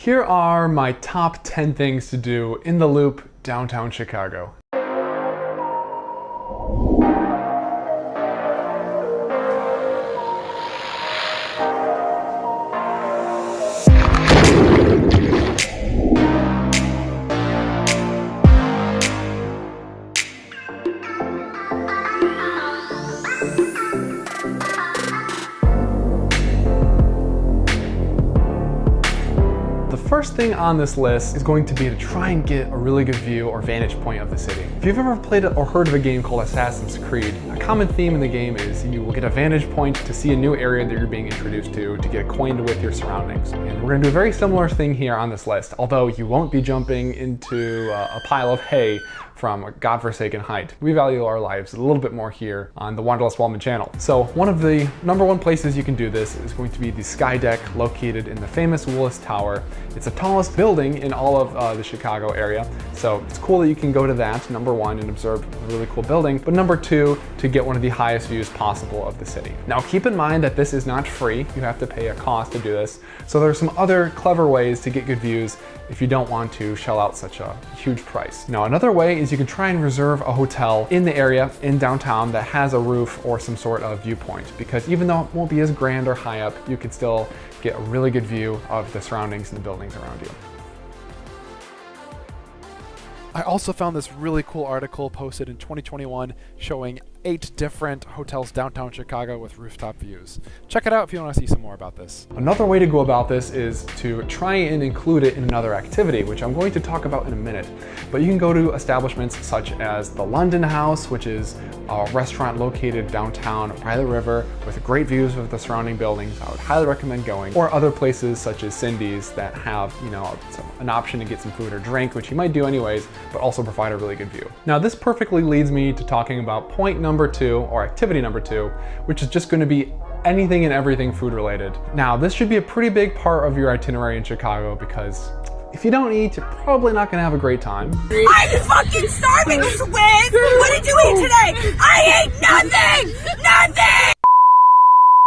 here are my top 10 things to do in the Loop, downtown Chicago. First thing on this list is going to be to try and get a really good view or vantage point of the city. If you've ever played or heard of a game called Assassin's Creed, a common theme in the game is you will get a vantage point to see a new area that you're being introduced to get acquainted with your surroundings. And we're gonna do a very similar thing here on this list, although you won't be jumping into a pile of hay from a godforsaken height. We value our lives a little bit more here on the Wanderlust Wellman channel. So one of the #1 places you can do this is going to be the Sky Deck located in the famous Willis Tower. It's the tallest building in all of the Chicago area. So it's cool that you can go to that, #1, and observe a really cool building. But #2, to get one of the highest views possible of the city. Now keep in mind that this is not free. You have to pay a cost to do this. So there are some other clever ways to get good views if you don't want to shell out such a huge price. Now another way is you can try and reserve a hotel in the area in downtown that has a roof or some sort of viewpoint, because even though it won't be as grand or high up, you can still get a really good view of the surroundings and the buildings around you. I also found this really cool article posted in 2021 showing 8 different hotels downtown Chicago with rooftop views. Check it out if you want to see some more about this. Another way to go about this is to try and include it in another activity, which I'm going to talk about in a minute. But you can go to establishments such as the London House, which is a restaurant located downtown by the river with great views of the surrounding buildings. I would highly recommend going. Or other places such as Cindy's that have, an option to get some food or drink, which you might do anyways, but also provide a really good view. Now this perfectly leads me to talking about point #2, or activity #2, which is just going to be anything and everything food related. Now this should be a pretty big part of your itinerary in Chicago, because if you don't eat, you're probably not gonna have a great time. I'm fucking starving, Swig! What did you eat today? I ate nothing! Nothing!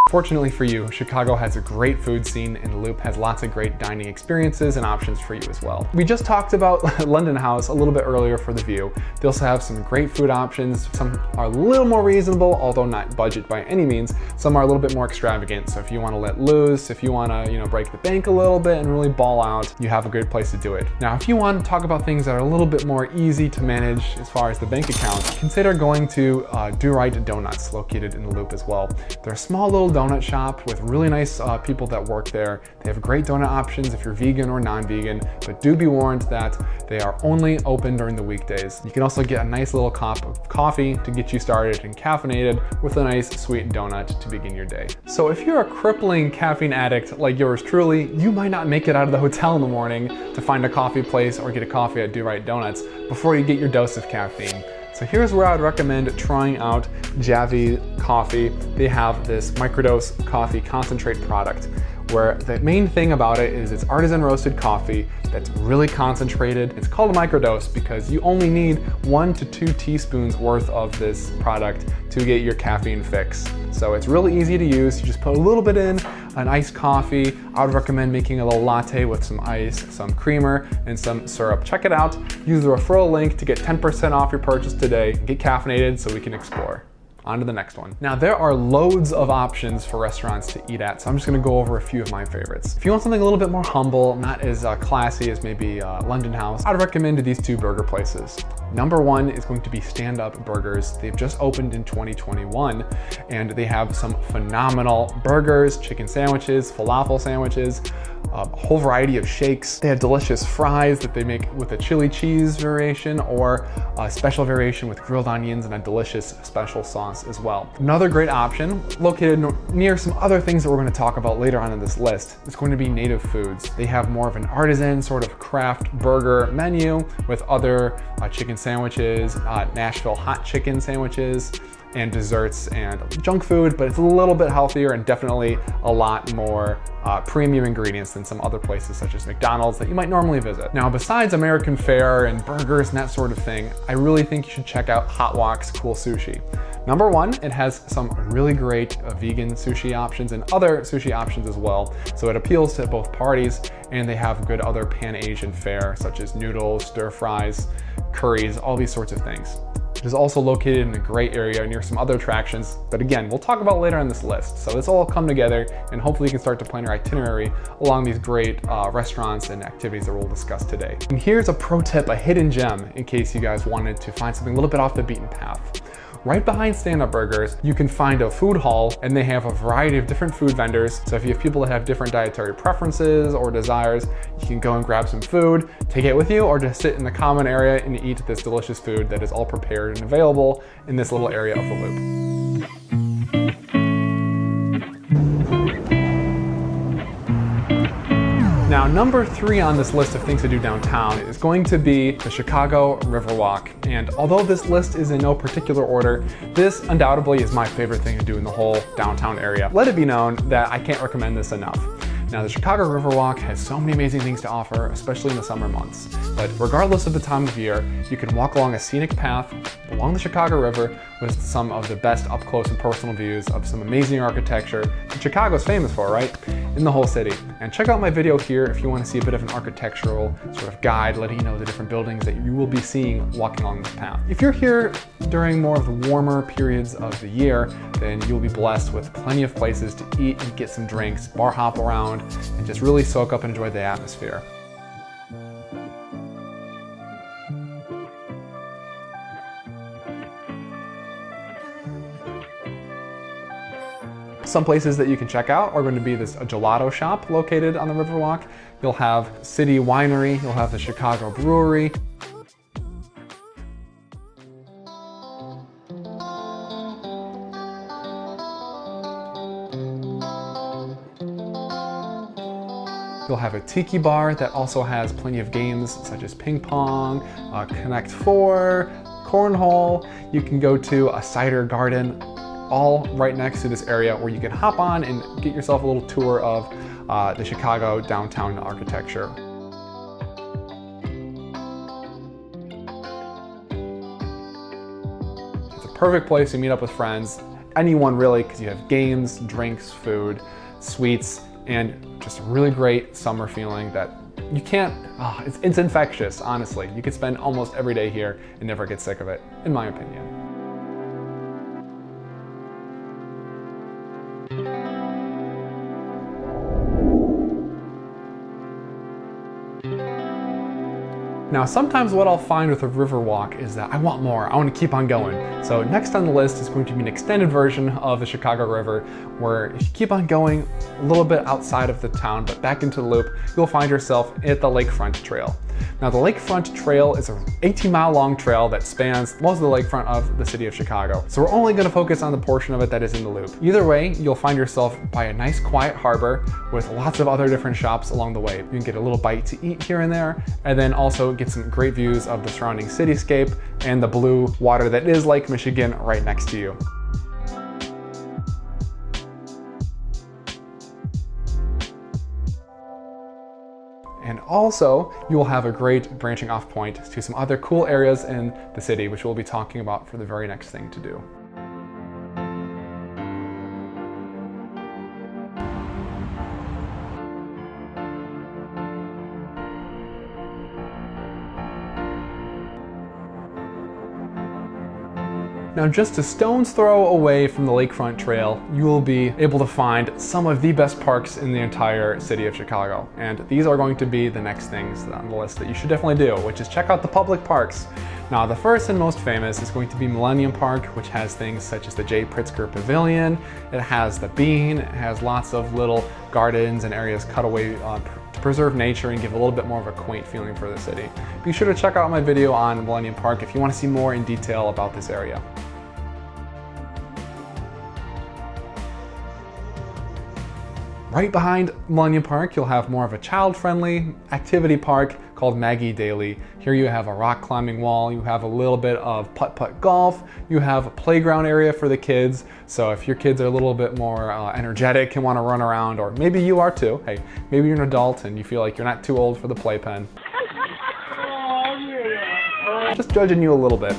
Fortunately for you, Chicago has a great food scene, and the Loop has lots of great dining experiences and options for you as well. We just talked about London House a little bit earlier for the view. They also have some great food options. Some are a little more reasonable, although not budget by any means. Some are a little bit more extravagant. So if you want to let loose, if you want to, break the bank a little bit and really ball out, you have a good place to do it. Now, if you want to talk about things that are a little bit more easy to manage as far as the bank account, consider going to Do Right Donuts, located in the Loop as well. They're a small little donut shop with really nice people that work there. They have great donut options if you're vegan or non-vegan, but do be warned that they are only open during the weekdays. You can also get a nice little cup of coffee to get you started and caffeinated with a nice sweet donut to begin your day. So if you're a crippling caffeine addict like yours truly, you might not make it out of the hotel in the morning to find a coffee place or get a coffee at Do Right Donuts before you get your dose of caffeine. So here's where I would recommend trying out JAVY coffee. They have this MICRODOSE coffee concentrate product, where the main thing about it is it's artisan roasted coffee that's really concentrated. It's called a microdose because you only need 1 to 2 teaspoons worth of this product to get your caffeine fix. So it's really easy to use. You just put a little bit in, an iced coffee. I would recommend making a little latte with some ice, some creamer, and some syrup. Check it out. Use the referral link to get 10% off your purchase today. Get caffeinated so we can explore. On to the next one. Now there are loads of options for restaurants to eat at, so I'm just gonna go over a few of my favorites. If you want something a little bit more humble, not as classy as maybe London House, I'd recommend these 2 burger places. #1 is going to be Stand Up Burgers. They've just opened in 2021, and they have some phenomenal burgers, chicken sandwiches, falafel sandwiches, a whole variety of shakes. They have delicious fries that they make with a chili cheese variation or a special variation with grilled onions and a delicious special sauce as well. Another great option, located near some other things that we're going to talk about later on in this list, is going to be Native Foods. They have more of an artisan sort of craft burger menu with other chicken sandwiches, Nashville hot chicken sandwiches, and desserts and junk food, but it's a little bit healthier and definitely a lot more premium ingredients than some other places such as McDonald's that you might normally visit. Now, besides American fare and burgers and that sort of thing, I really think you should check out Hot Wok's Cool Sushi. Number one, it has some really great vegan sushi options and other sushi options as well. So it appeals to both parties, and they have good other Pan-Asian fare such as noodles, stir fries, curries, all these sorts of things. It is also located in a great area near some other attractions that, again, we'll talk about later on this list. So this will all come together, and hopefully you can start to plan your itinerary along these great restaurants and activities that we'll discuss today. And here's a pro tip, a hidden gem, in case you guys wanted to find something a little bit off the beaten path. Right behind Stand Up Burgers, you can find a food hall, and they have a variety of different food vendors. So if you have people that have different dietary preferences or desires, you can go and grab some food, take it with you, or just sit in the common area and eat this delicious food that is all prepared and available in this little area of the loop. Now, number 3 on this list of things to do downtown is going to be the Chicago Riverwalk. And although this list is in no particular order, this undoubtedly is my favorite thing to do in the whole downtown area. Let it be known that I can't recommend this enough. Now, the Chicago Riverwalk has so many amazing things to offer, especially in the summer months. But regardless of the time of year, you can walk along a scenic path along the Chicago River with some of the best up close and personal views of some amazing architecture that Chicago's famous for, right? In the whole city. And check out my video here if you want to see a bit of an architectural sort of guide letting you know the different buildings that you will be seeing walking along this path. If you're here during more of the warmer periods of the year, then you'll be blessed with plenty of places to eat and get some drinks, bar hop around, and just really soak up and enjoy the atmosphere. Some places that you can check out are going to be this gelato shop located on the Riverwalk. You'll have City Winery, you'll have the Chicago Brewery. You'll have a tiki bar that also has plenty of games such as ping pong, Connect 4, cornhole. You can go to a cider garden, all right next to this area where you can hop on and get yourself a little tour of the Chicago downtown architecture. It's a perfect place to meet up with friends, anyone really, because you have games, drinks, food, sweets, and just a really great summer feeling that you can't, it's infectious, honestly. You could spend almost every day here and never get sick of it, in my opinion. Now, sometimes what I'll find with a Riverwalk is that I want more, I want to keep on going. So next on the list is going to be an extended version of the Chicago River, where if you keep on going a little bit outside of the town, but back into the loop, you'll find yourself at the Lakefront Trail. Now, the Lakefront Trail is an 18-mile long trail that spans most of the lakefront of the city of Chicago. So we're only going to focus on the portion of it that is in the loop. Either way, you'll find yourself by a nice quiet harbor with lots of other different shops along the way. You can get a little bite to eat here and there, and then also get some great views of the surrounding cityscape and the blue water that is Lake Michigan right next to you. And also, you will have a great branching off point to some other cool areas in the city, which we'll be talking about for the very next thing to do. Now, just a stone's throw away from the Lakefront Trail, you will be able to find some of the best parks in the entire city of Chicago. And these are going to be the next things on the list that you should definitely do, which is check out the public parks. Now, the first and most famous is going to be Millennium Park, which has things such as the J. Pritzker Pavilion. It has the Bean, it has lots of little gardens and areas cut away to preserve nature and give a little bit more of a quaint feeling for the city. Be sure to check out my video on Millennium Park if you want to see more in detail about this area. Right behind Millennium Park, you'll have more of a child-friendly activity park called Maggie Daly. Here you have a rock climbing wall, you have a little bit of putt-putt golf, you have a playground area for the kids. So if your kids are a little bit more energetic and want to run around, or maybe you are too, hey, maybe you're an adult and you feel like you're not too old for the playpen. Just judging you a little bit.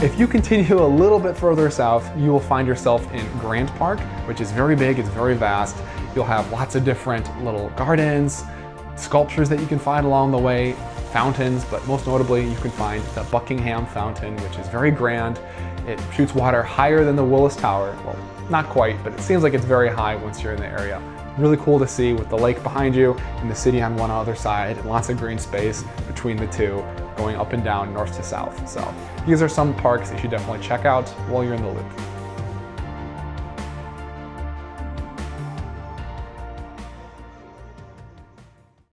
If you continue a little bit further south, you will find yourself in Grant Park, which is very big, it's very vast. You'll have lots of different little gardens, sculptures that you can find along the way, fountains, but most notably you can find the Buckingham Fountain, which is very grand. It shoots water higher than the Willis Tower. Well, not quite, but it seems like it's very high once you're in the area. Really cool to see with the lake behind you and the city on one other side, and lots of green space between the two, going up and down, north to south. So these are some parks that you should definitely check out while you're in the loop.